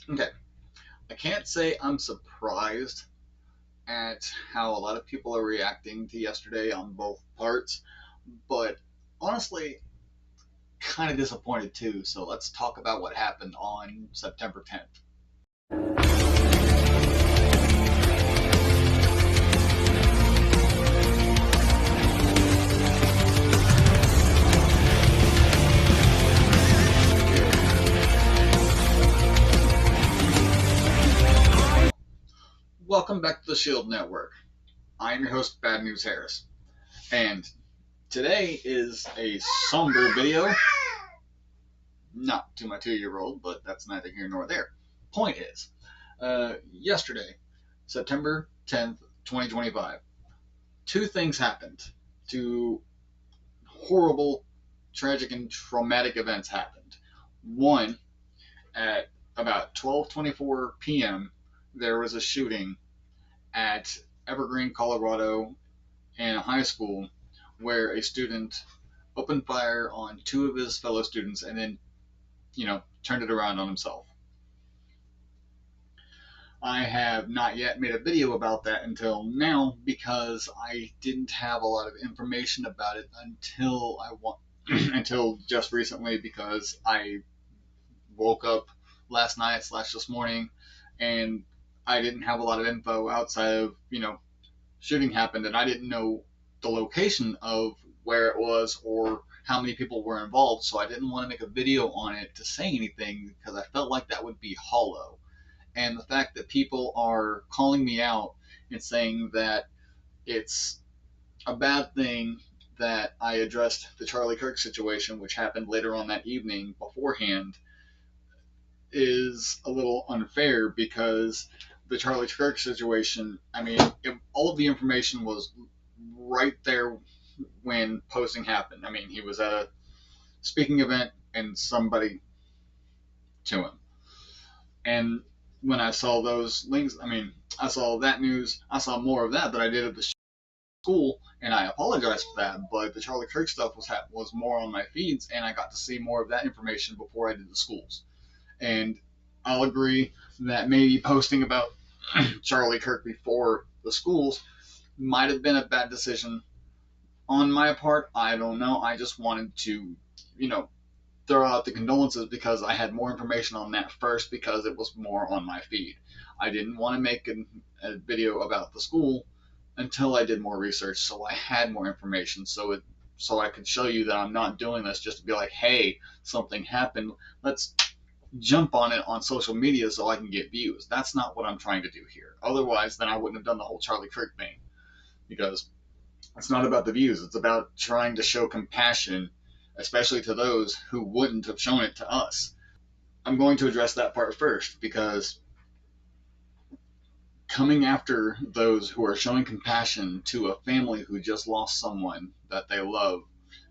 Okay, I can't say I'm surprised at how a lot of people are reacting to yesterday on both parts, but honestly, kind of disappointed too. So let's talk about what happened on September 10th. Welcome back to the Shield Network. I'm your host, Bad News Harris, and today is a somber video. Not to my 2 year old, but that's neither here nor there. Point is, yesterday, September 10th, 2025, two things happened. Two horrible, tragic, and traumatic events happened. One, at about 12:24 p.m., there was a shooting at Evergreen, Colorado, in a high school where a student opened fire on two of his fellow students and then, turned it around on himself. I have not yet made a video about that until now because I didn't have a lot of information about it until until just recently because I woke up last night slash this morning and I didn't have a lot of info outside of shooting happened and I didn't know the location of where it was or how many people were involved, so I didn't want to make a video on it to say anything because I felt like that would be hollow. And the fact that people are calling me out and saying that it's a bad thing that I addressed the Charlie Kirk situation, which happened later on that evening beforehand, is a little unfair because the Charlie Kirk situation, I mean, all of the information was right there when posting happened. I mean, he was at a speaking event and somebody to him. And when I saw those links, I mean, I saw that news, I saw more of that than I did at the school, and I apologize for that. But the Charlie Kirk stuff was more on my feeds, and I got to see more of that information before I did the schools. And I'll agree that maybe posting about Charlie Kirk before the schools might have been a bad decision on my part. I don't know. I just wanted to, you know, throw out the condolences because I had more information on that first because it was more on my feed. I didn't want to make a video about the school until I did more research, so I had more information, so I could show you that I'm not doing this just to be like, hey, something happened. Let's jump on it on social media so I can get views. That's not what I'm trying to do here. Otherwise, then I wouldn't have done the whole Charlie Kirk thing because it's not about the views. It's about trying to show compassion, especially to those who wouldn't have shown it to us. I'm going to address that part first because coming after those who are showing compassion to a family who just lost someone that they love,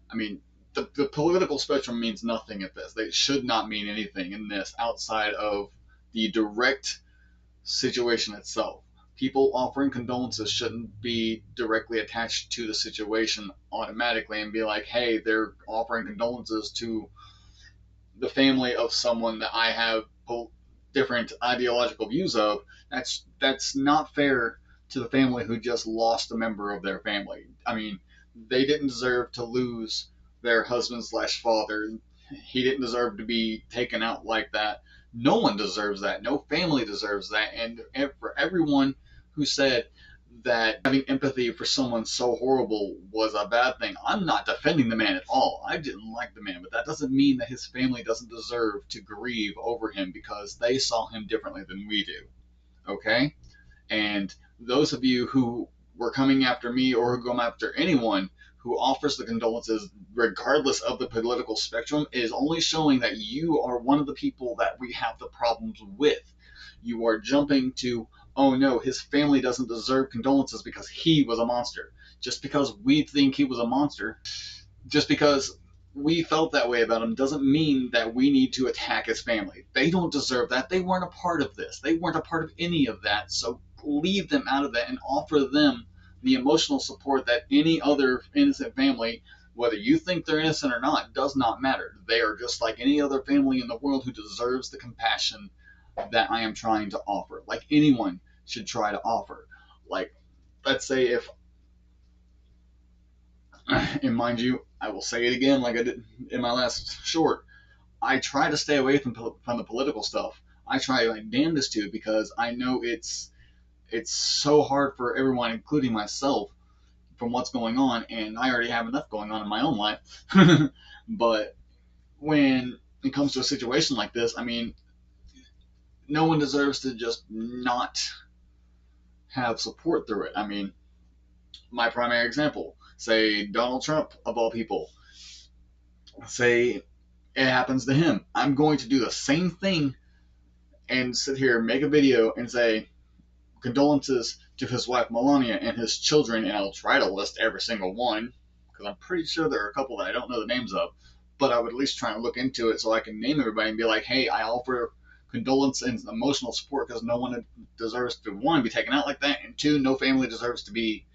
I mean, the political spectrum means nothing at this. They should not mean anything in this outside of the direct situation itself. People offering condolences shouldn't be directly attached to the situation automatically and be like, hey, they're offering condolences to the family of someone that I have different ideological views of. That's not fair to the family who just lost a member of their family. I mean, they didn't deserve to lose their husband slash father. He didn't deserve to be taken out like that. No one deserves that. No family deserves that. And for everyone who said that having empathy for someone so horrible was a bad thing, I'm not defending the man at all. I didn't like the man, but that doesn't mean that his family doesn't deserve to grieve over him because they saw him differently than we do. Okay? And those of you who were coming after me or who come after anyone who offers the condolences, regardless of the political spectrum, is only showing that you are one of the people that we have the problems with. You are jumping to, oh no, his family doesn't deserve condolences because he was a monster. Just because we think he was a monster, just because we felt that way about him doesn't mean that we need to attack his family. They don't deserve that. They weren't a part of this. They weren't a part of any of that. So leave them out of that and offer them the emotional support that any other innocent family, whether you think they're innocent or not, does not matter. They are just like any other family in the world who deserves the compassion, that I am trying to offer, like anyone should try to offer. Like, let's say if, and mind you, I will say it again like I did in my last short, I try to stay away from the political stuff. I try my damnedest to, because I know it's so hard for everyone, including myself, from what's going on, and I already have enough going on in my own life. But when it comes to a situation like this, I mean, no one deserves to just not have support through it. I mean, my primary example, say Donald Trump, of all people, say it happens to him. I'm going to do the same thing and sit here, make a video, and say condolences to his wife Melania and his children, and I'll try to list every single one, because I'm pretty sure there are a couple that I don't know the names of, but I would at least try and look into it so I can name everybody and be like, hey, I offer condolence and emotional support, because no one deserves to, one, be taken out like that, and two, no family deserves to be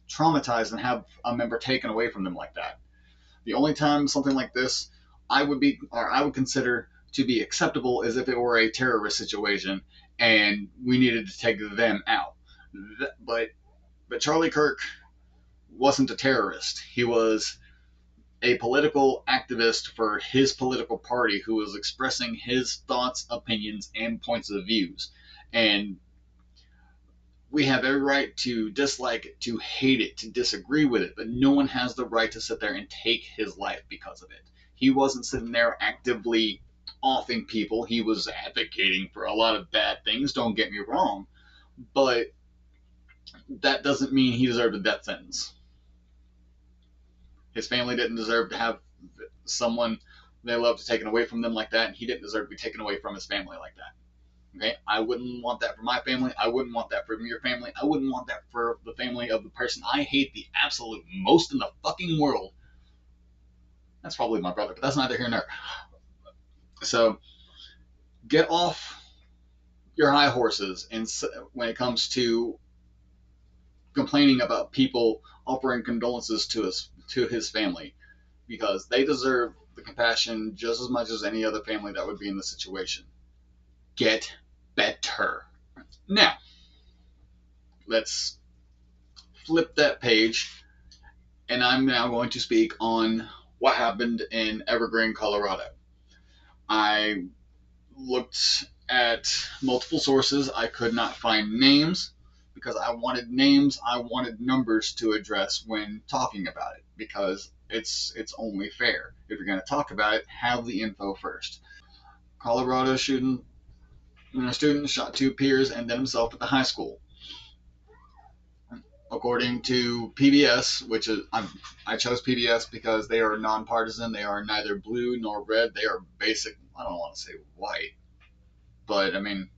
traumatized and have a member taken away from them like that. The only time something like this I would consider to be acceptable is if it were a terrorist situation and we needed to take them out. But Charlie Kirk wasn't a terrorist. He was a political activist for his political party who was expressing his thoughts, opinions, and points of views. And we have every right to dislike it, to hate it, to disagree with it, but no one has the right to sit there and take his life because of it. He wasn't sitting there actively offing people. He was advocating for a lot of bad things, don't get me wrong, but that doesn't mean he deserved a death sentence. His family didn't deserve to have someone they loved taken away from them like that, and he didn't deserve to be taken away from his family like that. Okay, I wouldn't want that for my family. I wouldn't want that for your family. I wouldn't want that for the family of the person I hate the absolute most in the fucking world. That's probably my brother, but that's neither here nor there. So get off your high horses, and when it comes to complaining about people offering condolences to his family, because they deserve the compassion just as much as any other family that would be in the situation. Get better. Now, let's flip that page, and I'm now going to speak on what happened in Evergreen, Colorado. I looked at multiple sources. I could not find names, because I wanted names, I wanted numbers to address when talking about it, because it's only fair. If you're going to talk about it, have the info first. Colorado student shot two peers and then himself at the high school. According to PBS, which is I chose PBS because they are nonpartisan. They are neither blue nor red. They are basic. I don't want to say white, but I mean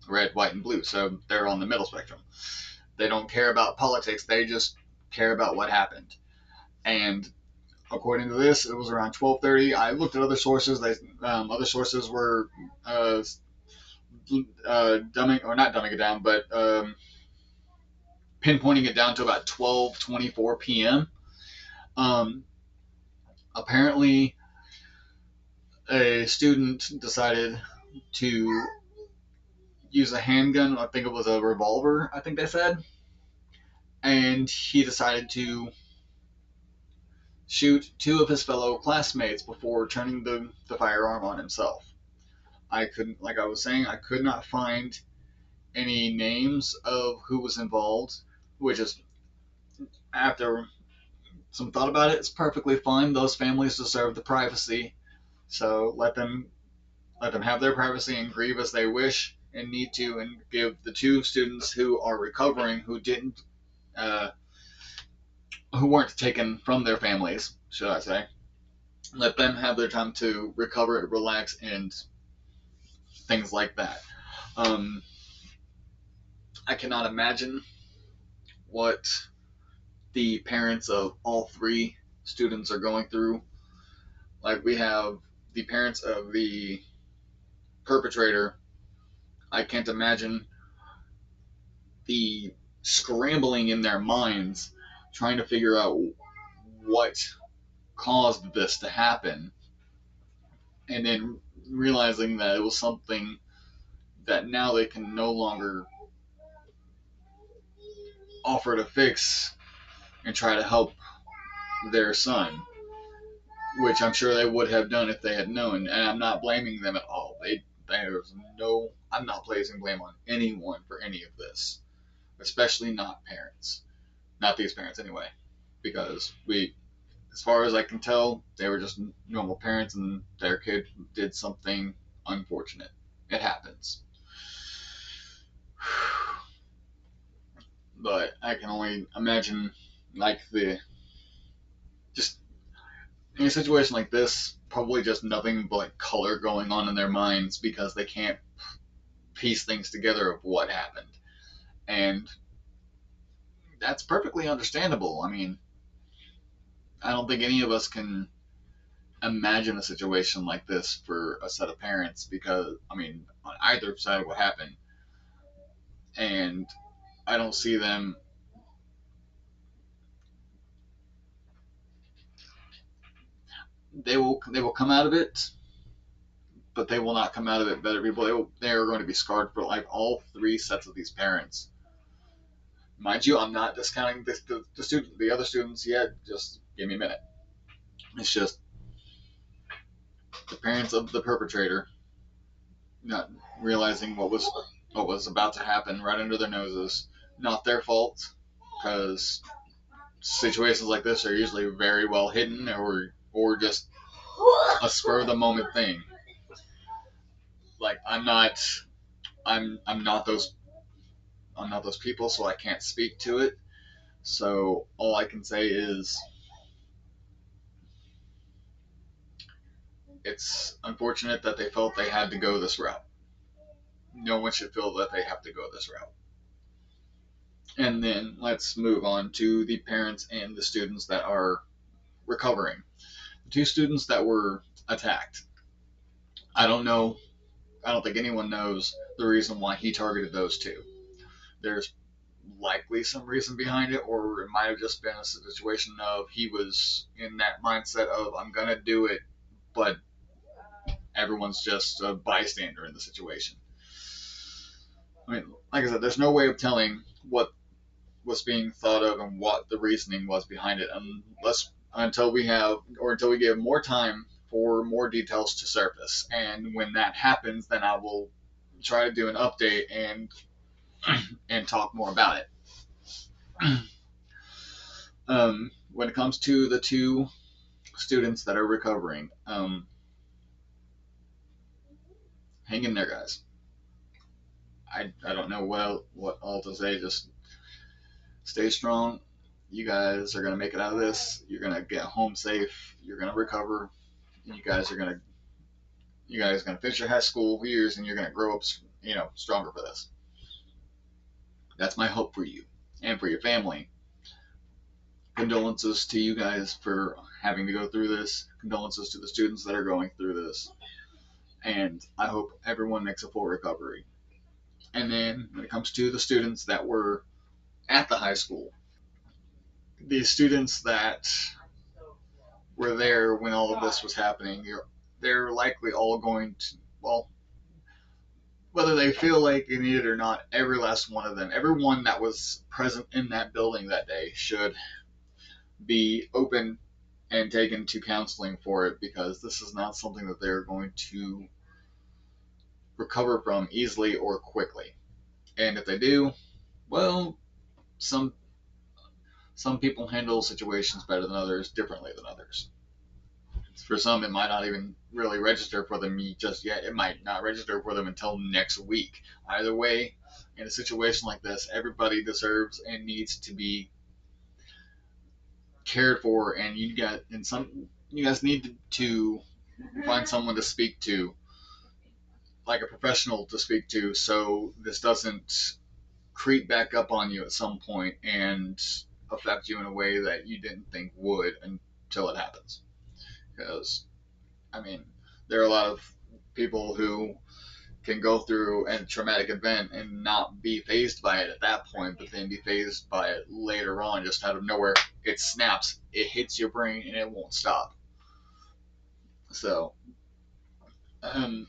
red, white, and blue. So they're on the middle spectrum. They don't care about politics. They just care about what happened. And according to this, it was around 12:30. I looked at other sources. Other sources were dumbing, or not dumbing it down, but pinpointing it down to about 12:24 p.m. Um, Apparently, a student decided to use a handgun. I think it was a revolver, I think they said. And he decided to shoot two of his fellow classmates before turning the firearm on himself. I couldn't, like I was saying, I could not find any names of who was involved, which is, after some thought about it, it's perfectly fine. Those families deserve the privacy, so let them have their privacy and grieve as they wish and need to, and give the two students who are recovering, uh, who weren't taken from their families, should I say, let them have their time to recover, relax, and things like that. Um, I cannot imagine what the parents of all three students are going through. Like, we have the parents of the perpetrator. I can't imagine the scrambling in their minds trying to figure out what caused this to happen, and then realizing that it was something that now they can no longer offer to fix and try to help their son, which I'm sure they would have done if they had known. And I'm not blaming them at all. There's no, I'm not placing blame on anyone for any of this, especially not parents, not these parents anyway, because as far as I can tell, they were just normal parents, and their kid did something unfortunate. It happens. But I can only imagine, like, just in a situation like this, probably just nothing but like color going on in their minds because they can't piece things together of what happened. And that's perfectly understandable. I mean, I don't think any of us can imagine a situation like this for a set of parents because, I mean, on either side of what happened. And I don't see them. They will come out of it, but they will not come out of it better people. They are going to be scarred for life. All three sets of these parents. Mind you, I'm not discounting the other students yet. Just give me a minute. It's just the parents of the perpetrator not realizing what was about to happen right under their noses. Not their fault, because situations like this are usually very well hidden or just a spur of the moment thing. Like I'm not those people, so I can't speak to it. So all I can say is it's unfortunate that they felt they had to go this route. No one should feel that they have to go this route. And then let's move on to the parents and the students that are recovering. The two students that were attacked. I don't know. I don't think anyone knows the reason why he targeted those two. There's likely some reason behind it, or it might have just been a situation of he was in that mindset of I'm gonna do it, but everyone's just a bystander in the situation. I mean, like I said, there's no way of telling what was being thought of and what the reasoning was behind it until we give more time for more details to surface. And when that happens, then I will try to do an update and talk more about it. When it comes to the two students that are recovering, hang in there, guys. I don't know what all to say. Just stay strong. You guys are gonna make it out of this. You're gonna get home safe. You're gonna recover. You guys are gonna finish your high school years, and you're gonna grow up, stronger for this. That's my hope for you and for your family. Condolences to you guys for having to go through this. Condolences to the students that are going through this. And I hope everyone makes a full recovery. And then when it comes to the students that were at the high school, the students that were there when all of this was happening, they're likely all going to, well, whether they feel like they need it or not, every last one of them, everyone that was present in that building that day should be open and taken to counseling for it because this is not something that they're going to recover from easily or quickly. And if they do, well, some some people handle situations better than others, differently than others. For some, it might not even really register for them just yet. It might not register for them until next week. Either way, in a situation like this, everybody deserves and needs to be cared for, and you guys need to find someone to speak to, like a professional to speak to, so this doesn't creep back up on you at some point and affect you in a way that you didn't think would until it happens. Because I mean, there are a lot of people who can go through a traumatic event and not be phased by it at that point, but then be phased by it later on, just out of nowhere. It snaps, it hits your brain, and it won't stop. So, um,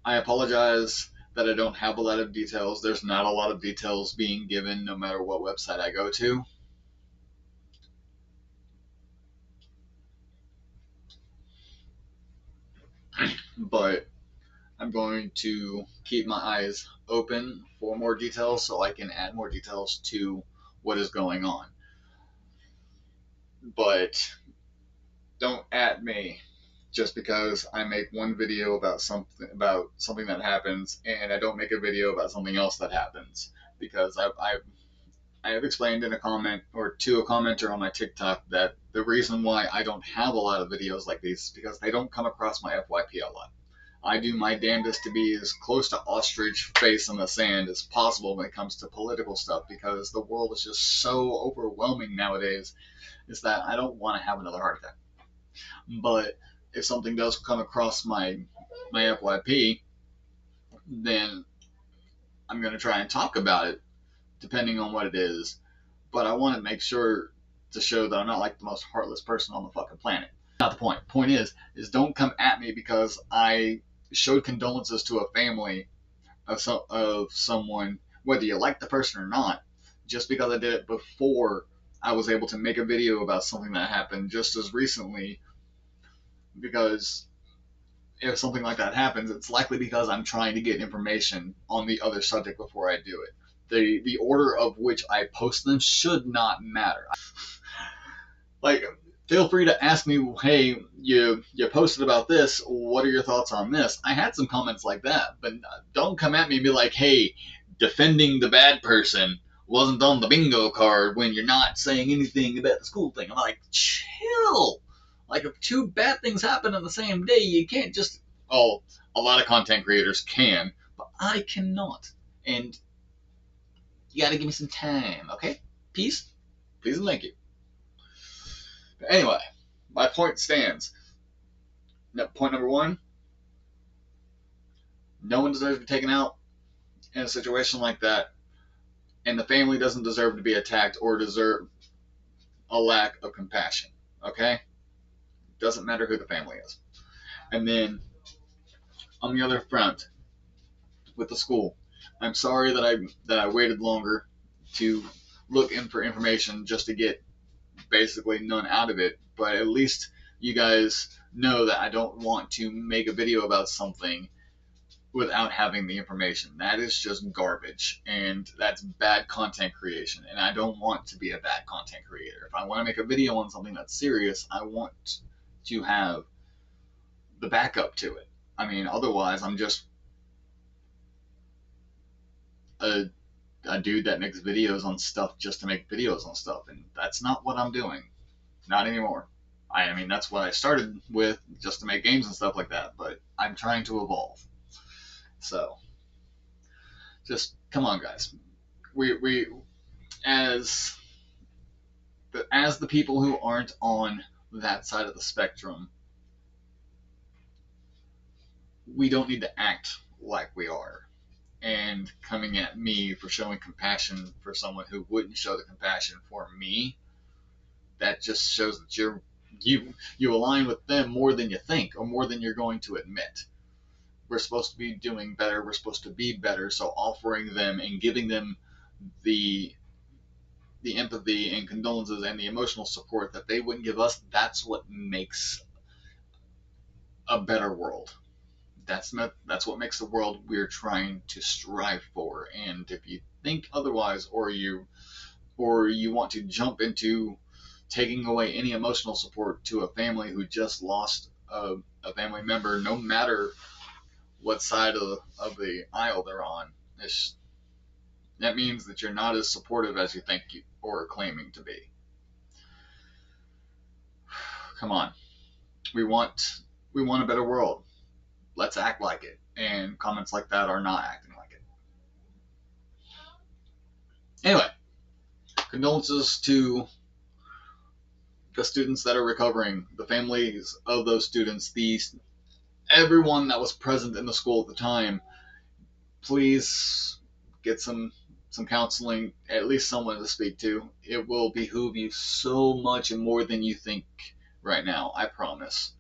I apologize that I don't have a lot of details. There's not a lot of details being given no matter what website I go to. But I'm going to keep my eyes open for more details so I can add more details to what is going on. But don't at me just because I make one video about something that happens and I don't make a video about something else that happens, because I have explained in a comment or to a commenter on my TikTok that the reason why I don't have a lot of videos like these is because they don't come across my FYP a lot. I do my damnedest to be as close to ostrich face in the sand as possible when it comes to political stuff, because the world is just so overwhelming nowadays, is that I don't want to have another heart attack. But if something does come across my FYP, then I'm going to try and talk about it depending on what it is. But I want to make sure to show that I'm not like the most heartless person on the fucking planet. Not the point. Point is don't come at me because I showed condolences to a family of someone, whether you like the person or not, just because I did it before I was able to make a video about something that happened just as recently. Because if something like that happens, it's likely because I'm trying to get information on the other subject before I do it. The order of which I post them should not matter. Like, feel free to ask me, hey, you posted about this, what are your thoughts on this? I had some comments like that, but don't come at me and be like, hey, defending the bad person wasn't on the bingo card when you're not saying anything about the school thing. I'm like, chill. Like, if two bad things happen on the same day, you can't just, oh, a lot of content creators can, but I cannot. And you gotta give me some time, okay? Peace? Please and thank you. But anyway, my point stands. Point number one, no one deserves to be taken out in a situation like that, and the family doesn't deserve to be attacked or deserve a lack of compassion, okay? Doesn't matter who the family is. And then, on the other front, with the school, I'm sorry that I waited longer to look in for information just to get basically none out of it, but at least you guys know that I don't want to make a video about something without having the information. That is just garbage, and that's bad content creation, and I don't want to be a bad content creator. If I want to make a video on something that's serious, I want to have the backup to it. I mean, otherwise I'm just a dude that makes videos on stuff just to make videos on stuff, and that's not what I'm doing. Not anymore. I mean, that's what I started with, just to make games and stuff like that, but I'm trying to evolve. So, just come on, guys. We as the people who aren't on that side of the spectrum, we don't need to act like we are. And coming at me for showing compassion for someone who wouldn't show the compassion for me, that just shows that you align with them more than you think, or more than you're going to admit. We're supposed to be doing better. We're supposed to be better. So offering them and giving them the empathy and condolences and the emotional support that they wouldn't give us, that's what makes a better world. That's what makes the world we're trying to strive for. And if you think otherwise, or you want to jump into taking away any emotional support to a family who just lost a family member, no matter what side of the aisle they're on, that means that you're not as supportive as you think you or are claiming to be. Come on, we want a better world. Let's act like it. And comments like that are not acting like it. Anyway, condolences to the students that are recovering, the families of those students, everyone that was present in the school at the time. Please get some counseling, at least someone to speak to. It will behoove you so much and more than you think right now, I promise.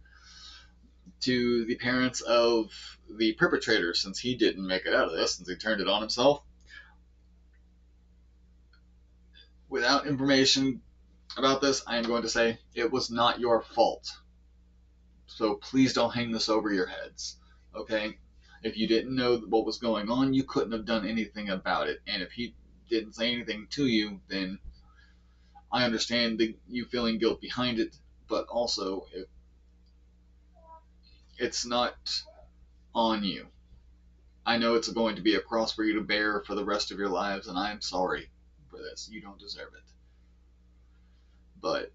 to the parents of the perpetrator, since he didn't make it out of this, since he turned it on himself. Without information about this, I am going to say it was not your fault. So please don't hang this over your heads, okay? If you didn't know what was going on, you couldn't have done anything about it. And if he didn't say anything to you, then I understand you feeling guilt behind it, but also it's not on you. I know it's going to be a cross for you to bear for the rest of your lives, and I'm sorry for this. You don't deserve it. But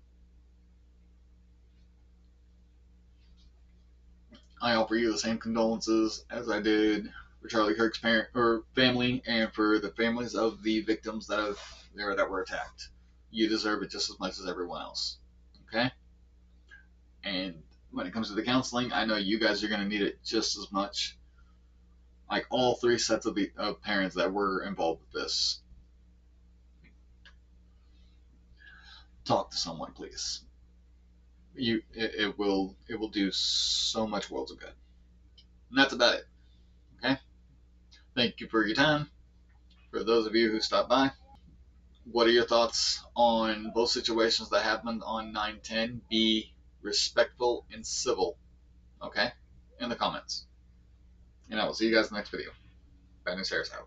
I offer you the same condolences as I did for Charlie Kirk's parent or family, and for the families of the victims that were attacked. You deserve it just as much as everyone else. Okay? And when it comes to the counseling, I know you guys are going to need it just as much. Like all three sets of parents that were involved with this. Talk to someone, please. It will do so much worlds of good. And that's about it. Okay? Thank you for your time. For those of you who stopped by, what are your thoughts on both situations that happened on 9/10? Be respectful and civil, okay? In the comments. And I will see you guys in the next video. Bad News Harris out.